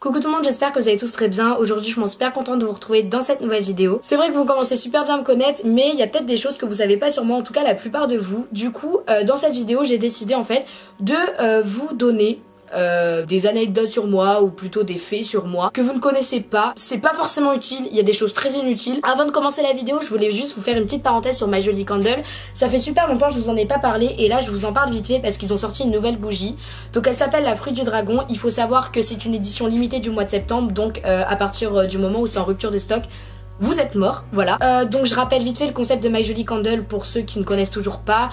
Coucou tout le monde, j'espère que vous allez tous très bien. Aujourd'hui je suis super contente de vous retrouver dans cette nouvelle vidéo. C'est vrai que vous commencez super bien à me connaître, mais il y a peut-être des choses que vous savez pas sur moi, en tout cas la plupart de vous. Du coup dans cette vidéo j'ai décidé en fait de vous donner des anecdotes sur moi, ou plutôt des faits sur moi que vous ne connaissez pas. C'est pas forcément utile, il y a des choses très inutiles. Avant de commencer la vidéo, je voulais juste vous faire une petite parenthèse sur My Jolie Candle. Ça fait super longtemps que je vous en ai pas parlé, et là je vous en parle vite fait parce qu'ils ont sorti une nouvelle bougie. Donc elle s'appelle la Fruit du Dragon. Il faut savoir que c'est une édition limitée du mois de septembre, donc à partir du moment où c'est en rupture de stock, vous êtes mort, voilà. Donc je rappelle vite fait le concept de My Jolie Candle pour ceux qui ne connaissent toujours pas.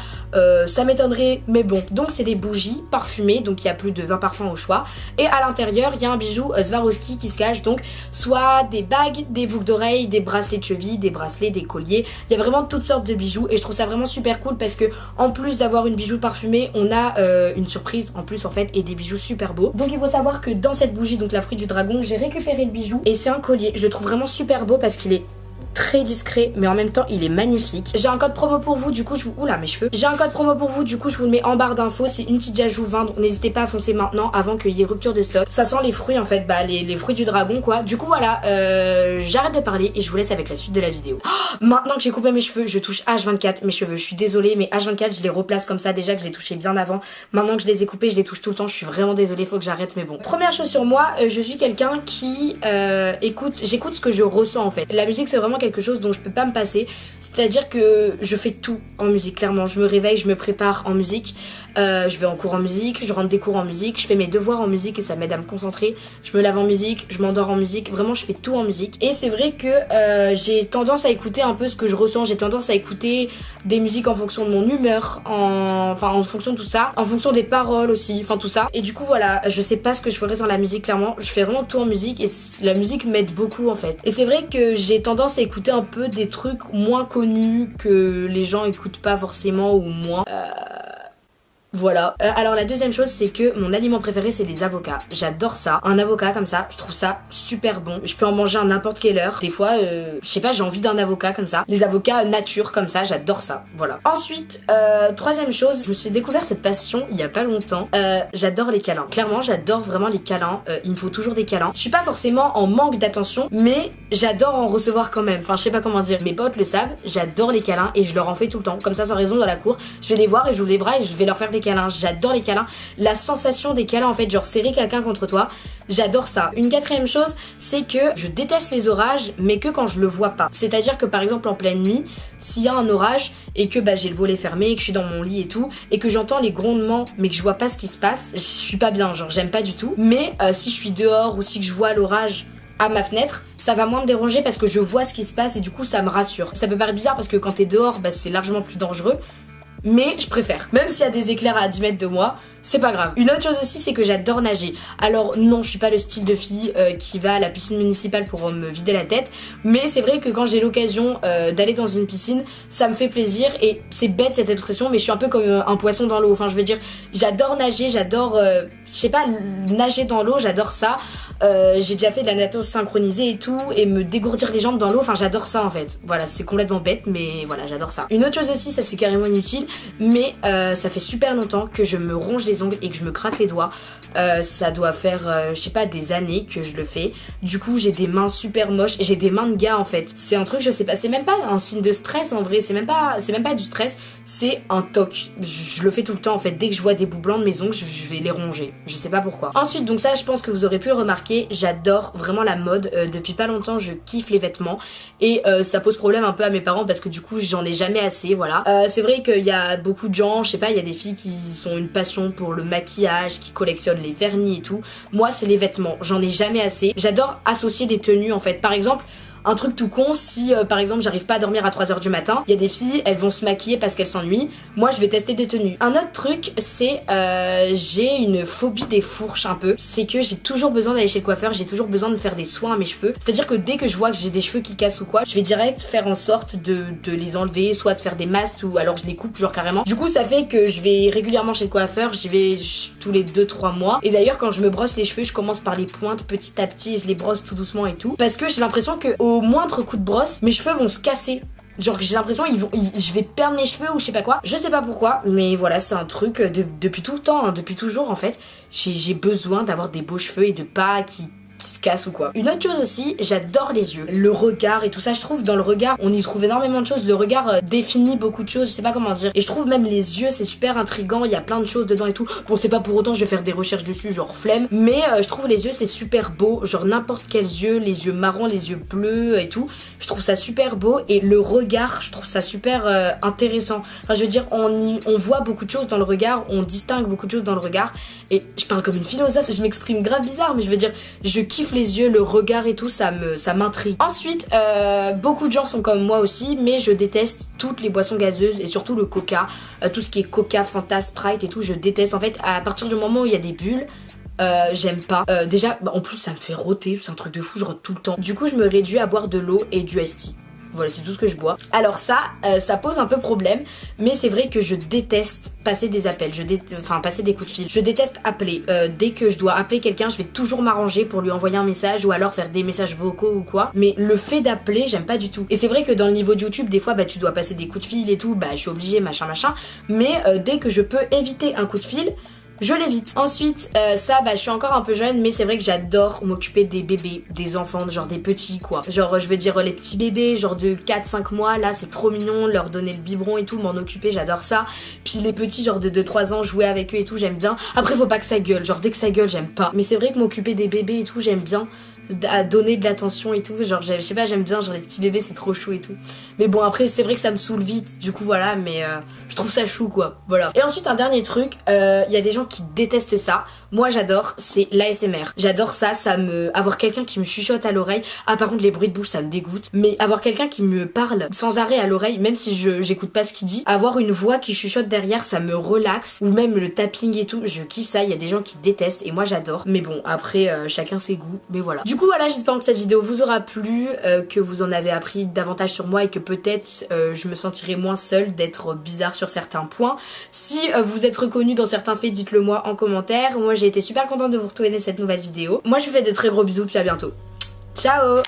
Ça m'étonnerait, mais bon. Donc c'est des bougies parfumées, donc il y a plus de 20 parfums au choix. Et à l'intérieur, il y a un bijou Swarovski qui se cache, donc soit des bagues, des boucles d'oreilles, des bracelets de cheville, des bracelets, des colliers. Il y a vraiment toutes sortes de bijoux et je trouve ça vraiment super cool parce que en plus d'avoir une bijou parfumée, on a une surprise en plus en fait et des bijoux super beaux. Donc il faut savoir que dans cette bougie, donc la Fruit du Dragon, j'ai récupéré le bijou et c'est un collier. Je le trouve vraiment super beau parce qu'il est très discret, mais en même temps il est magnifique. J'ai un code promo pour vous, du coup je vous... Oula mes cheveux. J'ai un code promo pour vous, du coup je vous le mets en barre d'infos. C'est une petite ajout 20, donc n'hésitez pas à foncer maintenant avant qu'il y ait rupture de stock. Ça sent les fruits en fait, bah les fruits du dragon quoi. Du coup voilà, j'arrête de parler et je vous laisse avec la suite de la vidéo. Maintenant que j'ai coupé mes cheveux, je touche H24 mes cheveux. Je suis désolée, mais H24 je les replace comme ça. Déjà que je les touchais bien avant, maintenant que je les ai coupés, je les touche tout le temps. Je suis vraiment désolée, faut que j'arrête, mais bon. Première chose sur moi, je suis quelqu'un qui j'écoute ce que je ressens en fait. La musique c'est vraiment quelque chose dont je peux pas me passer, c'est-à-dire que je fais tout en musique, clairement. Je me réveille, je me prépare en musique, je vais en cours en musique, je rentre des cours en musique, je fais mes devoirs en musique et ça m'aide à me concentrer, je me lave en musique, je m'endors en musique, vraiment je fais tout en musique. Et c'est vrai que j'ai tendance à écouter un peu ce que je ressens, j'ai tendance à écouter des musiques en fonction de mon humeur, en fonction de tout ça, en fonction des paroles aussi, enfin tout ça. Et du coup voilà, je sais pas ce que je ferais sans la musique, clairement. Je fais vraiment tout en musique et la musique m'aide beaucoup en fait. Et c'est vrai que j'ai tendance à écouter un peu des trucs moins connus que les gens écoutent pas forcément, ou moins. Voilà. Alors la deuxième chose, c'est que mon aliment préféré c'est les avocats. J'adore ça. Un avocat comme ça, je trouve ça super bon. Je peux en manger à n'importe quelle heure. Des fois, je sais pas, j'ai envie d'un avocat comme ça. Les avocats nature comme ça, j'adore ça. Voilà. Ensuite, troisième chose, je me suis découvert cette passion il y a pas longtemps. J'adore les câlins. Clairement, j'adore vraiment les câlins. Il me faut toujours des câlins. Je suis pas forcément en manque d'attention, mais j'adore en recevoir quand même. Enfin, je sais pas comment dire. Mes potes le savent. J'adore les câlins et je leur en fais tout le temps. Comme ça, sans raison dans la cour. Je vais les voir et j'ouvre les bras et je vais leur faire des câlins. J'adore les câlins, la sensation des câlins en fait, genre serrer quelqu'un contre toi, j'adore ça. Une quatrième chose, c'est que je déteste les orages, mais que quand je le vois pas. C'est-à-dire que par exemple en pleine nuit, s'il y a un orage et que j'ai le volet fermé et que je suis dans mon lit et tout, et que j'entends les grondements mais que je vois pas ce qui se passe, je suis pas bien, genre j'aime pas du tout. Mais si je suis dehors ou si je vois l'orage à ma fenêtre, ça va moins me déranger parce que je vois ce qui se passe et du coup ça me rassure. Ça peut paraître bizarre parce que quand t'es dehors, c'est largement plus dangereux. Mais je préfère. Même s'il y a des éclairs à 10 mètres de moi, c'est pas grave. Une autre chose aussi, c'est que j'adore nager. Alors non, je suis pas le style de fille qui va à la piscine municipale pour me vider la tête. Mais c'est vrai que quand j'ai l'occasion d'aller dans une piscine, ça me fait plaisir. Et c'est bête cette expression, mais je suis un peu comme un poisson dans l'eau. Enfin, je veux dire, j'adore nager, j'adore... je sais pas, nager dans l'eau, j'adore ça. J'ai déjà fait de la natation synchronisée et tout, et me dégourdir les jambes dans l'eau, enfin j'adore ça en fait. Voilà, c'est complètement bête, mais voilà, j'adore ça. Une autre chose aussi, ça c'est carrément inutile, mais ça fait super longtemps que je me ronge les ongles et que je me gratte les doigts. Ça doit faire, je sais pas, des années que je le fais. Du coup, j'ai des mains super moches, j'ai des mains de gars en fait. C'est un truc, je sais pas, c'est même pas un signe de stress en vrai, c'est même pas du stress, c'est un toc. Je le fais tout le temps en fait, dès que je vois des bouts blancs de mes ongles, je vais les ronger. Je sais pas pourquoi. Ensuite, donc ça, je pense que vous aurez pu le remarquer, j'adore vraiment la mode. Depuis pas longtemps, je kiffe les vêtements et ça pose problème un peu à mes parents parce que du coup, j'en ai jamais assez, voilà. C'est vrai qu'il y a beaucoup de gens, je sais pas, il y a des filles qui ont une passion pour le maquillage, qui collectionnent les vernis et tout. Moi, c'est les vêtements, j'en ai jamais assez. J'adore associer des tenues en fait. Par exemple, un truc tout con, si par exemple j'arrive pas à dormir à 3h du matin, il y a des filles, elles vont se maquiller parce qu'elles s'ennuient. Moi je vais tester des tenues. Un autre truc, c'est j'ai une phobie des fourches un peu. C'est que j'ai toujours besoin d'aller chez le coiffeur, j'ai toujours besoin de faire des soins à mes cheveux. C'est-à-dire que dès que je vois que j'ai des cheveux qui cassent ou quoi, je vais direct faire en sorte de les enlever, soit de faire des masques ou alors je les coupe genre carrément. Du coup ça fait que je vais régulièrement chez le coiffeur, j'y vais tous les 2-3 mois. Et d'ailleurs quand je me brosse les cheveux, je commence par les pointes petit à petit et je les brosse tout doucement et tout. Parce que j'ai l'impression que au moindre coup de brosse, mes cheveux vont se casser. Genre j'ai l'impression je vais perdre mes cheveux ou je sais pas quoi. Je sais pas pourquoi, mais voilà, c'est un truc depuis tout le temps, hein, depuis toujours en fait. J'ai besoin d'avoir des beaux cheveux et de pas qu'ils qui se casse ou quoi. Une autre chose aussi, j'adore les yeux, le regard et tout ça. Je trouve dans le regard, on y trouve énormément de choses. Le regard définit beaucoup de choses, je sais pas comment dire. Et je trouve même les yeux, c'est super intriguant, il y a plein de choses dedans et tout. Bon, c'est pas pour autant je vais faire des recherches dessus, genre flemme. Mais je trouve les yeux c'est super beau, genre n'importe quels yeux, les yeux marrons, les yeux bleus et tout. Je trouve ça super beau. Et le regard, je trouve ça super intéressant. Enfin, je veux dire, on voit beaucoup de choses dans le regard, on distingue beaucoup de choses dans le regard. Et je parle comme une philosophe, je m'exprime grave bizarre, mais je veux dire, je kiffe les yeux, le regard et tout, ça m'intrigue. Ensuite, beaucoup de gens sont comme moi aussi, mais je déteste toutes les boissons gazeuses et surtout le coca, tout ce qui est coca, Fanta, Sprite et tout, je déteste. En fait, à partir du moment où il y a des bulles, j'aime pas. Déjà, en plus ça me fait rôter, c'est un truc de fou, je rote tout le temps. Du coup, je me réduis à boire de l'eau et du iced tea. Voilà, c'est tout ce que je bois. Alors ça pose un peu problème, mais c'est vrai que je déteste passer des appels, passer des coups de fil. Je déteste appeler. Dès que je dois appeler quelqu'un, je vais toujours m'arranger pour lui envoyer un message ou alors faire des messages vocaux ou quoi. Mais le fait d'appeler, j'aime pas du tout. Et c'est vrai que dans le niveau de YouTube, des fois, tu dois passer des coups de fil et tout, je suis obligée, machin. Mais dès que je peux éviter un coup de fil, je l'évite. Ensuite, je suis encore un peu jeune, mais c'est vrai que j'adore m'occuper des bébés, des enfants, genre des petits quoi. Genre, je veux dire les petits bébés, genre de 4-5 mois, là c'est trop mignon, leur donner le biberon et tout, m'en occuper, j'adore ça. Puis les petits, genre de 2-3 ans, jouer avec eux et tout, j'aime bien. Après, faut pas que ça gueule, genre dès que ça gueule, j'aime pas. Mais c'est vrai que m'occuper des bébés et tout, j'aime bien. À donner de l'attention et tout, genre je sais pas, j'aime bien, genre les petits bébés c'est trop chou et tout. Mais bon, après c'est vrai que ça me saoule vite, du coup voilà, mais je trouve ça chou quoi, voilà. Et ensuite un dernier truc, il y a des gens qui détestent ça, moi j'adore, c'est l'ASMR. J'adore ça, avoir quelqu'un qui me chuchote à l'oreille. Ah par contre les bruits de bouche ça me dégoûte, mais avoir quelqu'un qui me parle sans arrêt à l'oreille, même si j'écoute pas ce qu'il dit, avoir une voix qui chuchote derrière ça me relaxe, ou même le tapping et tout, je kiffe ça. Il y a des gens qui détestent et moi j'adore, mais bon après chacun ses goûts, mais voilà. Du coup voilà, j'espère que cette vidéo vous aura plu, que vous en avez appris davantage sur moi et que peut-être je me sentirai moins seule d'être bizarre sur certains points. Si vous êtes reconnu dans certains faits, dites-le moi en commentaire. Moi j'ai été super contente de vous retrouver dans cette nouvelle vidéo. Moi je vous fais de très gros bisous, puis à bientôt. Ciao!